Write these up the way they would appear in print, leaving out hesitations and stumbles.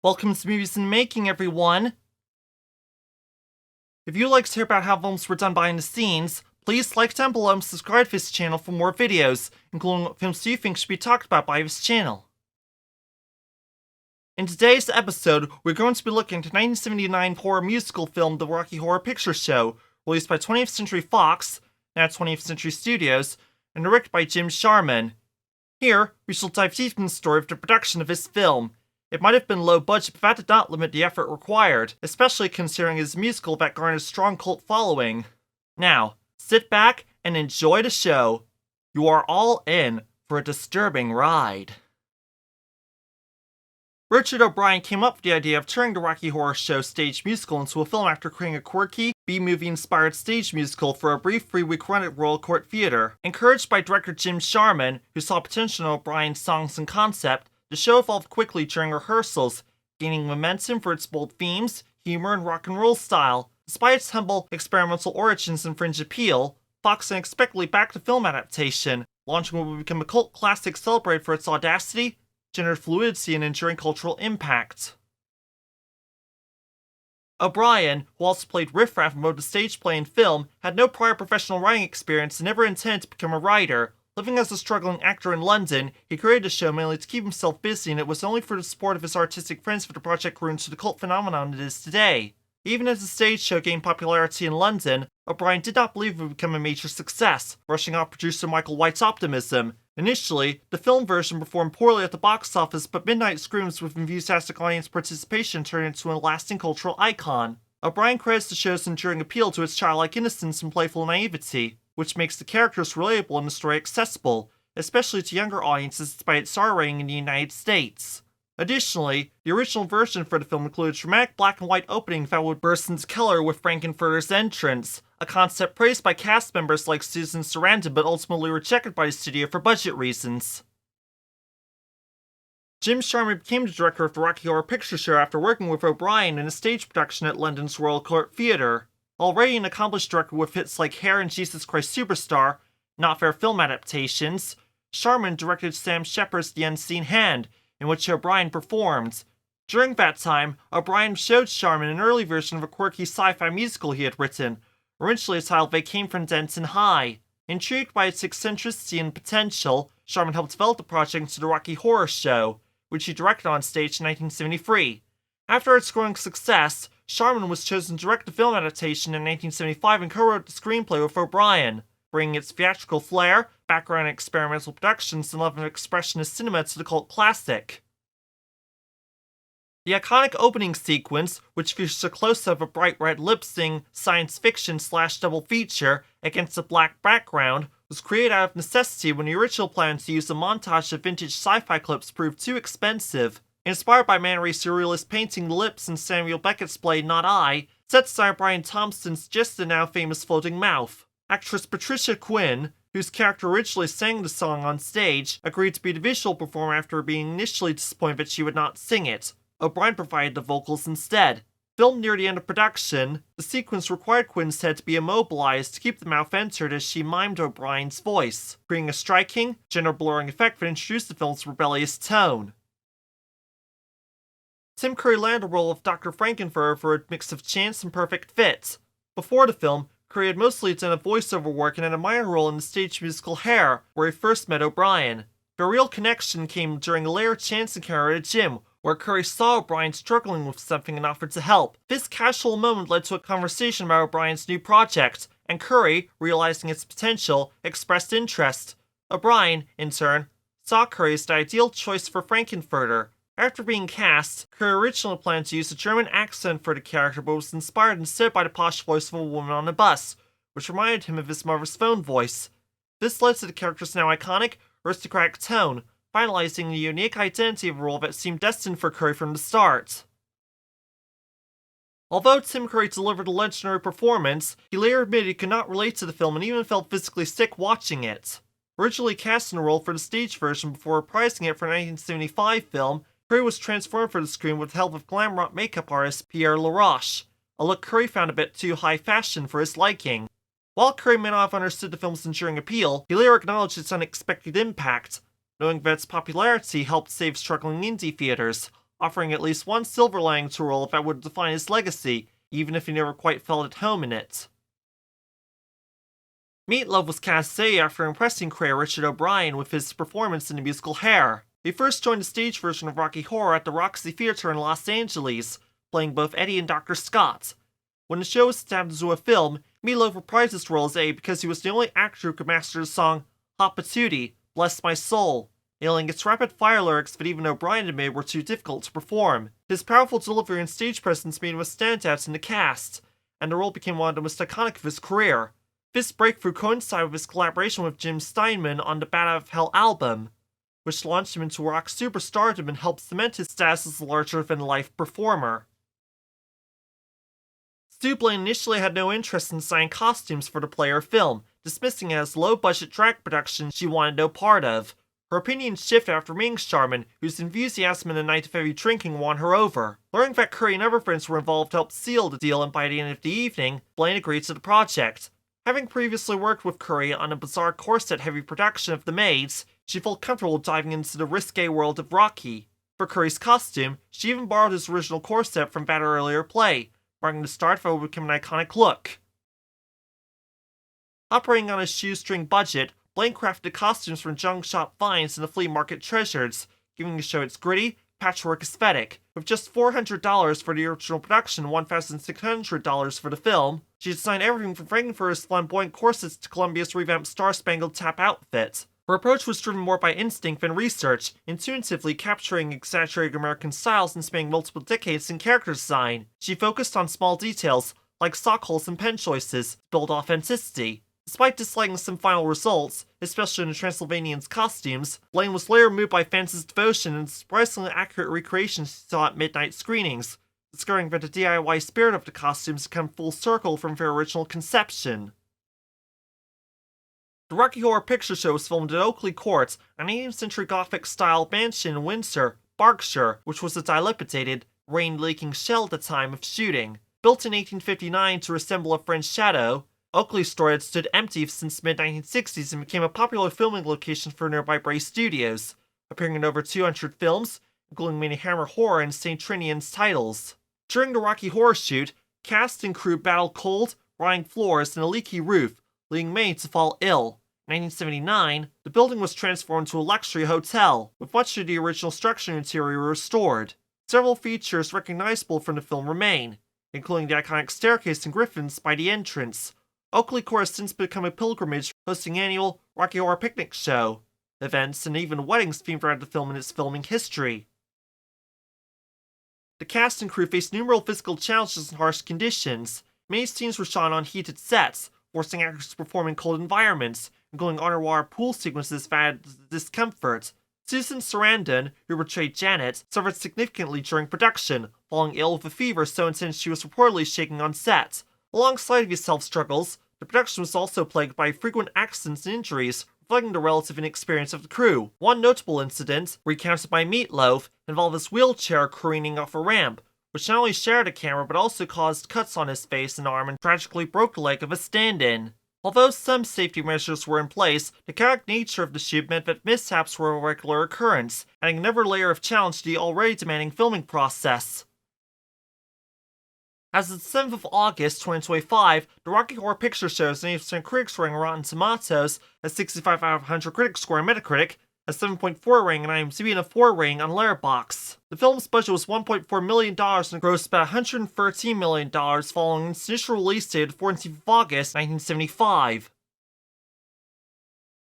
Welcome to Movies in the Making, everyone! If you'd like to hear about how films were done behind the scenes, please like down below and subscribe to this channel for more videos, including what films you think should be talked about by this channel. In today's episode, we're going to be looking at the 1979 horror musical film The Rocky Horror Picture Show, released by 20th Century Fox, now 20th Century Studios, and directed by Jim Sharman. Here, we shall dive deep into the story of the production of this film. It might have been low budget, but that did not limit the effort required, especially considering it is a musical that garnered a strong cult following. Now, sit back and enjoy the show. You are all in for a disturbing ride. Richard O'Brien came up with the idea of turning the Rocky Horror Show stage musical into a film after creating a quirky, B-movie inspired stage musical for a brief 3-week run at Royal Court Theatre. Encouraged by director Jim Sharman, who saw potential in O'Brien's songs and concept, the show evolved quickly during rehearsals, gaining momentum for its bold themes, humor, and rock and roll style. Despite its humble experimental origins and fringe appeal, Fox unexpectedly backed the film adaptation, launching what would become a cult classic celebrated for its audacity, gender fluidity, and enduring cultural impact. O'Brien, who also played Riff Raff in both the stage play and film, had no prior professional writing experience and never intended to become a writer. Living as a struggling actor in London, he created the show mainly to keep himself busy, and it was only for the support of his artistic friends that the project grew into the cult phenomenon it is today. Even as the stage show gained popularity in London, O'Brien did not believe it would become a major success, rushing off producer Michael White's optimism. Initially, the film version performed poorly at the box office, but Midnight Screams with enthusiastic audience participation turned into a lasting cultural icon. O'Brien credits the show's enduring appeal to its childlike innocence and playful naivety, which makes the characters relatable and the story accessible, especially to younger audiences despite its R rating in the United States. Additionally, the original version for the film included a dramatic black and white opening that would burst into color with Frankenfurter's entrance, a concept praised by cast members like Susan Sarandon but ultimately rejected by the studio for budget reasons. Jim Sharman became the director of the Rocky Horror Picture Show after working with O'Brien in a stage production at London's Royal Court Theatre. Already an accomplished director with hits like Hair and Jesus Christ Superstar, not fair film adaptations, Sharman directed Sam Shepard's The Unseen Hand, in which O'Brien performed. During that time, O'Brien showed Sharman an early version of a quirky sci-fi musical he had written, originally titled They Came from Denton High. Intrigued by its eccentricity and potential, Sharman helped develop the project into the Rocky Horror Show, which he directed on stage in 1973. After its growing success, Sharman was chosen to direct the film adaptation in 1975 and co-wrote the screenplay with O'Brien, bringing its theatrical flair, background in experimental productions, and love of expressionist cinema to the cult classic. The iconic opening sequence, which features a close-up of a bright red lip-sync science fiction / double feature against a black background, was created out of necessity when the original plan to use a montage of vintage sci-fi clips proved too expensive. Inspired by Man Ray's surrealist painting The Lips and Samuel Beckett's play Not I, set designer Brian Thompson suggested the now famous floating mouth. Actress Patricia Quinn, whose character originally sang the song on stage, agreed to be the visual performer after being initially disappointed that she would not sing it. O'Brien provided the vocals instead. Filmed near the end of production, the sequence required Quinn's head to be immobilized to keep the mouth entered as she mimed O'Brien's voice, creating a striking, gender-blurring effect that introduced the film's rebellious tone. Tim Curry landed the role of Dr. Frankenfurter for a mix of chance and perfect fit. Before the film, Curry had mostly done a voiceover work and had a minor role in the stage musical Hair, where he first met O'Brien. The real connection came during a later chance encounter at a gym, where Curry saw O'Brien struggling with something and offered to help. This casual moment led to a conversation about O'Brien's new project, and Curry, realizing its potential, expressed interest. O'Brien, in turn, saw Curry as the ideal choice for Frankenfurter. After being cast, Curry originally planned to use a German accent for the character but was inspired instead by the posh voice of a woman on a bus, which reminded him of his mother's phone voice. This led to the character's now iconic, aristocratic tone, finalizing the unique identity of a role that seemed destined for Curry from the start. Although Tim Curry delivered a legendary performance, he later admitted he could not relate to the film and even felt physically sick watching it. Originally cast in a role for the stage version before reprising it for a 1975 film, Curry was transformed for the screen with the help of glam rock makeup artist Pierre Laroche, a look Curry found a bit too high fashion for his liking. While Curry may not have understood the film's enduring appeal, he later acknowledged its unexpected impact, knowing that its popularity helped save struggling indie theaters, offering at least one silver lining to a role that would define his legacy, even if he never quite felt at home in it. Meat Loaf was cast today after impressing creator Richard O'Brien with his performance in the musical Hair. He first joined the stage version of Rocky Horror at the Roxy Theater in Los Angeles, playing both Eddie and Dr. Scott. When the show was adapted into a film, Meat Loaf reprised his role as Eddie because he was the only actor who could master the song Hot Patootie, Bless My Soul, nailing its rapid-fire lyrics that even O'Brien admitted were too difficult to perform. His powerful delivery and stage presence made him a standout in the cast, and the role became one of the most iconic of his career. This breakthrough coincided with his collaboration with Jim Sharman on the Bat Out of Hell album, which launched him into rock superstardom and helped cement his status as a larger-than-life performer. Stu Blaine initially had no interest in designing costumes for the player film, dismissing it as low-budget drag production she wanted no part of. Her opinion shifted after meeting Sharman, whose enthusiasm in the night of heavy drinking won her over. Learning that Curry and other friends were involved helped seal the deal, and by the end of the evening, Blaine agreed to the project. Having previously worked with Curry on a bizarre corset-heavy production of The Maids, she felt comfortable diving into the risque world of Rocky. For Curry's costume, she even borrowed his original corset from that earlier play, marking the start of what would become an iconic look. Operating on a shoestring budget, Blaine crafted costumes from junk shop finds and the flea market treasures, giving the show its gritty, patchwork aesthetic. With just $400 for the original production and $1,600 for the film, she designed everything from Frankenfurter's flamboyant corsets to Columbia's revamped Star-Spangled Tap outfit. Her approach was driven more by instinct than research, intuitively capturing exaggerated American styles and spanning multiple decades in character design. She focused on small details, like sock holes and pen choices, to build authenticity. Despite disliking some final results, especially in the Transylvanian's costumes, Blaine was later moved by fans' devotion and surprisingly accurate recreations she saw at midnight screenings, discovering that the DIY spirit of the costumes had come full circle from their original conception. The Rocky Horror Picture Show was filmed at Oakley Court, an 18th century Gothic-style mansion in Windsor, Berkshire, which was a dilapidated, rain-leaking shell at the time of shooting. Built in 1859 to resemble a French chateau, Oakley's store had stood empty since the mid-1960s and became a popular filming location for nearby Bray Studios, appearing in over 200 films, including many Hammer Horror and St. Trinian's titles. During the Rocky Horror shoot, cast and crew battled cold, rotting floors and a leaky roof, leading many to fall ill. In 1979, the building was transformed into a luxury hotel, with much of the original structure and interior restored. Several features recognizable from the film remain, including the iconic staircase and griffins by the entrance. Oakley Court has since become a pilgrimage, hosting annual Rocky Horror Picnic Show events and even weddings themed around the film in its filming history. The cast and crew faced numerous physical challenges and harsh conditions. Many scenes were shot on heated sets, forcing actors to perform in cold environments, including underwater pool sequences that added discomfort. Susan Sarandon, who portrayed Janet, suffered significantly during production, falling ill with a fever so intense she was reportedly shaking on set. Alongside these health struggles, the production was also plagued by frequent accidents and injuries, reflecting the relative inexperience of the crew. One notable incident, recounted by Meat Loaf, involved his wheelchair careening off a ramp, which not only shattered a camera but also caused cuts on his face and arm and tragically broke the leg of a stand-in. Although some safety measures were in place, the chaotic nature of the shoot meant that mishaps were a regular occurrence, adding another layer of challenge to the already demanding filming process. As of the 7th of August 2025, the Rocky Horror Picture Show has an 80% critic scoring on Rotten Tomatoes, a 65 out of 100 critic score on Metacritic, a 7.4 rating on IMDb, and a 4 rating on Letterboxd. The film's budget was $1.4 million and grossed about $113 million following its initial release date of 14th of August 1975.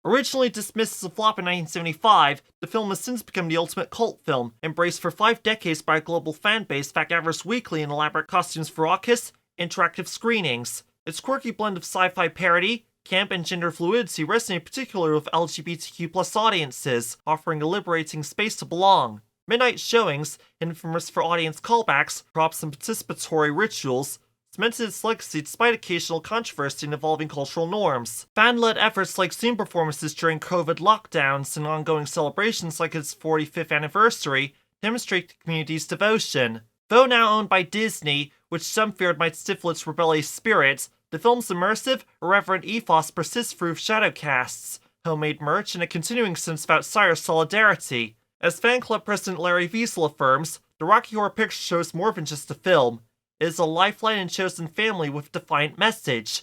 Originally dismissed as a flop in 1975, the film has since become the ultimate cult film, embraced for 5 decades by a global fanbase that gathers weekly in elaborate costumes for raucous, interactive screenings. Its quirky blend of sci-fi parody, camp, and gender fluidity resonate particularly with LGBTQ+ audiences, offering a liberating space to belong. Midnight showings, infamous for audience callbacks, props, and participatory rituals, cemented its legacy despite occasional controversy and evolving cultural norms. Fan-led efforts like Zoom performances during COVID lockdowns and ongoing celebrations like its 45th anniversary demonstrate the community's devotion. Though now owned by Disney, which some feared might stifle its rebellious spirit, the film's immersive, irreverent ethos persists through shadowcasts, homemade merch, and a continuing sense of outsider solidarity. As fan club president Larry Wiesel affirms, the Rocky Horror Picture Show is more than just a film. It is a lifeline and chosen family with a defiant message.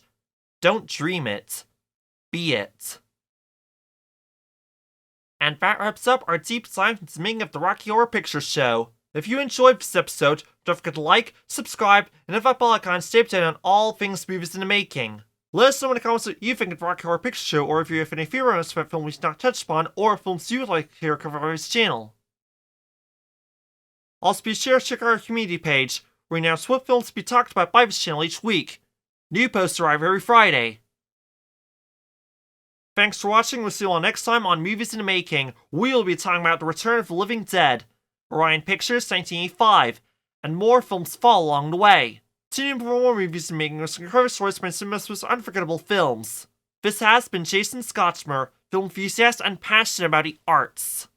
Don't dream it. Be it. And that wraps up our deep dive into the making of the Rocky Horror Picture Show. If you enjoyed this episode, don't forget to like, subscribe, and hit that bell icon to stay updated on all things movies in the making. Let us know in the comments what you think of the Rocky Horror Picture Show, or if you have any theories about film we've not touched upon, or films you would like to hear covered on this channel. Also be sure to check out our community page, where we announce what films to be talked about by this channel each week. New posts arrive every Friday. Thanks for watching. We'll see you all next time on Movies in the Making. We'll be talking about The Return of the Living Dead, Orion Pictures 1985, and more films fall along the way. Tune in for more Movies in the Making with some cover stories from some of the most unforgettable films. This has been Jason Scotchmer, film enthusiast and passionate about the arts.